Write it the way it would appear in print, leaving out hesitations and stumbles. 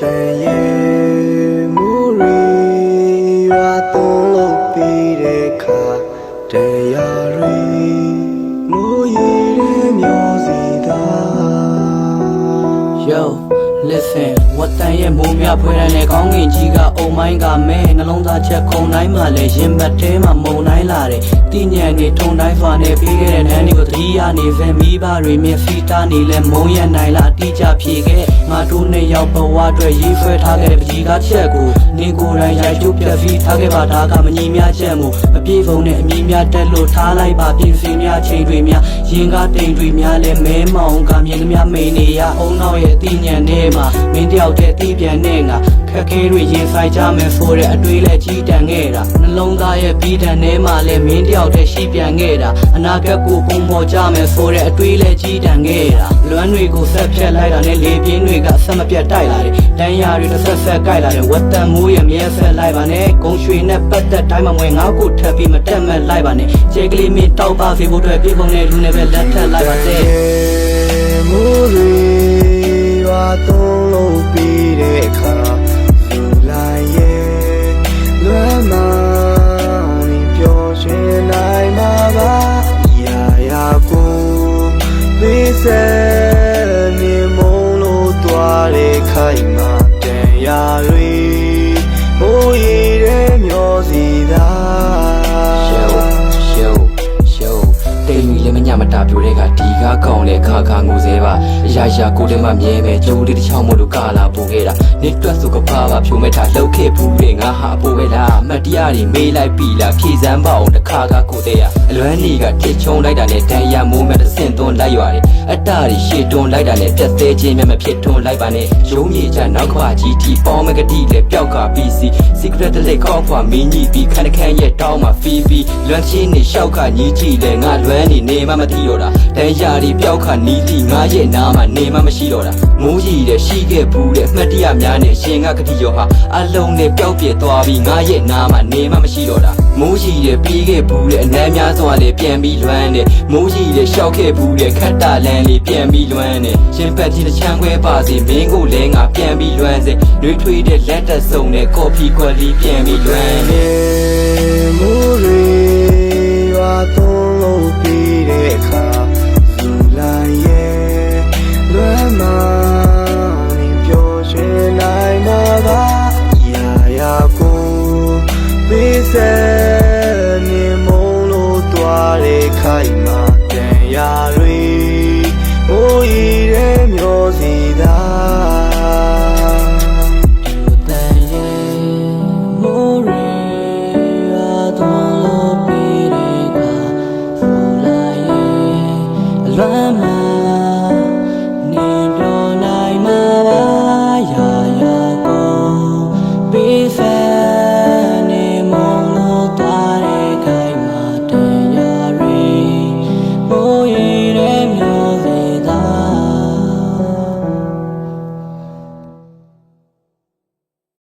တန်ရဲ့မူရီရွာသွန်းလို့ပြီးတဲ့ခါတရားရီမိုးရီတဲ့မျိုးစီသာ Yo listen ဝတ်တန်ရဲ့မိုးမြဖွေးတိုင်းနဲ့ကောင်းကင်ကြီးကအုံမိုင်းကမဲနှလုံးသားချက်ခုံတိုင်းမှလည်းရင်ဘတ်ထဲမှာမုံတိုင်းလာတယ်တိညံနေထုံတိုင်းစွာနဲ့ပြီးခဲ့တဲ့နန်းတွေကိုသတိရနေစမိဘတွေမျက်စိတားနေလဲမုံရနိုင်လားတိကျဖြေခဲ့ငါတို့နဲ့ရောက်ဘဝအတွက်ရေးဆွဲထားခဲ့တဲ့ပကြီးကားချက်ကိုနင်ကိုယ်တိုင်ရိုက်ချုပ်ပြက်ပြီးထားခဲ့ပါဒါကမညီမြချက်မှုမပြေဖုံနဲ့အမြင်များတက်လို့ထားလိုက်ပါပြင်စင်များချိန်တွေများရင်ကားတိမ်တွေများလဲမဲမောင်ကမြင်သမျှမိန်နေရအောင်နောက်ရဲ့အတိညံနေမှာမင်းတယောက်တည်းတီးပြန်နေငါခက်ခဲတွေရင်ဆိုင်ကြမယ်ဆိုတဲ့အတွေးလဲကြီးတန်ခဲ့တာနှလုံးသားရဲ့ပြီးတန်ထဲမှာလဲမင်းတယောက်တည်းရှိပြန်ခဲ့တာအနာဂတ်ကိုပုံပေါ်ကြမယ်ဆိုတဲ့အတွေးလဲကြီးတန်ခဲ့တာလွမ်းတွေကိုဆက်ဖြတ်လိုက်တာနဲ့လေပြင်းတွေကဆက်မပြတ်တိုက်လာတယ်တန်းရာတွေတစ်ဆက်ဆက်ကြိုက်လာတယ်ဝတ်တန်မိုးရဲ့မြဲဆက်လိုက်ပါနဲ့ဂုံရွှေနဲ့ပတ်သက်တိုင်းမှာမွေငါ့ကိုထပ်ပြီးမတက်မဲ့လိုက်ပါနဲ့ခြေကလေးမင်းတောက်ပါစေဖို့အတွက်ပြေပုံနဲ့လူနဲ့ပဲလက်ထပ်လိုက်ပါစေမူရီရွာသွန်းလို့ပြီးတဲ့ခါလူလိုက်ရဲ့လွမ်းမပျော်ရွှင်နိုင်မှာပါရာရာကိုပေးစဲနေမုံလို့တွားတဲ့ခိုင်မှာတန်ရာရီမိုးရီတဲ့မျိုးစီသာတိမ်မီလည်းမညမတာပြိုတဲ့ကဒီကားကောင်းလေခါခါငိုစေပါအရာရာကိုတည်းမှမြဲမယ်ကျိုးလေးတစ်ချောင်းမို့လို့ကလာပို့ခဲ့တာနေတွက်စုကပါပါဖြိုမဲ့တာလှုပ်ခဲ့ဘူးလေငါဟာပို့ပဲလားမတရားတွေမေးလိုက်ပြီလားဖြေစမ်းပါအောင်တစ်ခါကကိုတဲ့ရအလွမ်းနေကတစ်ချုံလိုက်တာနဲ့တန်ရမိုးမဲ့တစ်ဆင့်သွန်းလိုက်ရတယ်အတ္တတွေရှေ့တွန်းလိုက်တာနဲ့ပြတ်သေးခြင်းမျက်မဖြစ်ထွန်းလိုက်ပါနဲ့ရုံးမြေချနောက်ခွာကြီးတီပေါင်းမကတိလေပျောက်ကပြီးစီ secret လေးခေါက်ခွာမင်းကြီးပြီးခဏခန့်ရဲ့တောင်းမှာဖီးပြီးလွမ်းချင်းနေလျှောက်ကညီကြည့်လေငါလွမ်းနေမှမသိတော့တာတန်ရာတွေပျောက်ခါနီးတီငါရဲ့နားမှာနေမှမရှိတော့တာမိုးကြီးတဲ့ရှိခဲ့ဘူးတဲ့အမှတ်တရများနဲ့ရှင်ကကတိရောဟာအလုံးနဲ့ပျောက်ပြဲသွားပြီးငါရဲ့နားမှာနေမှမရှိတော့တာမိုးကြီးတဲ့ပြီးခဲ့ဘူးတဲ့အနမ်းများစွာလေးပြန်ပြီးလွမ်းတယ်မိုးကြီးတဲ့ရှောက်ခဲ့ဘူးတဲ့ခက်တာလန်းလေးပြန်ပြီးလွမ်းတယ်ရှင်ပတ်ကြီးတစ်ချမ်းခွဲပါစေမင်းကိုလည်းငါပြန်ပြီးလွမ်းစေနှွေးထွေးတဲ့လက်သက်စုံနဲ့ကော်ဖီခွက်လေးပြန်ပြီးလွမ်းတယ်မိုးရီရွာသွန်းလို့ပြီးတဲ့ခါလူလိုက်ရဲ့လွမ်းမပျော်ရွှင်နိုင်မှာပါရာရာကိုပေးစဲနေမုံလို့တွားတဲ့ခိုင်မှာတန်ရာရီမိုးရီတဲ့မျိုးစီသာလွမ်း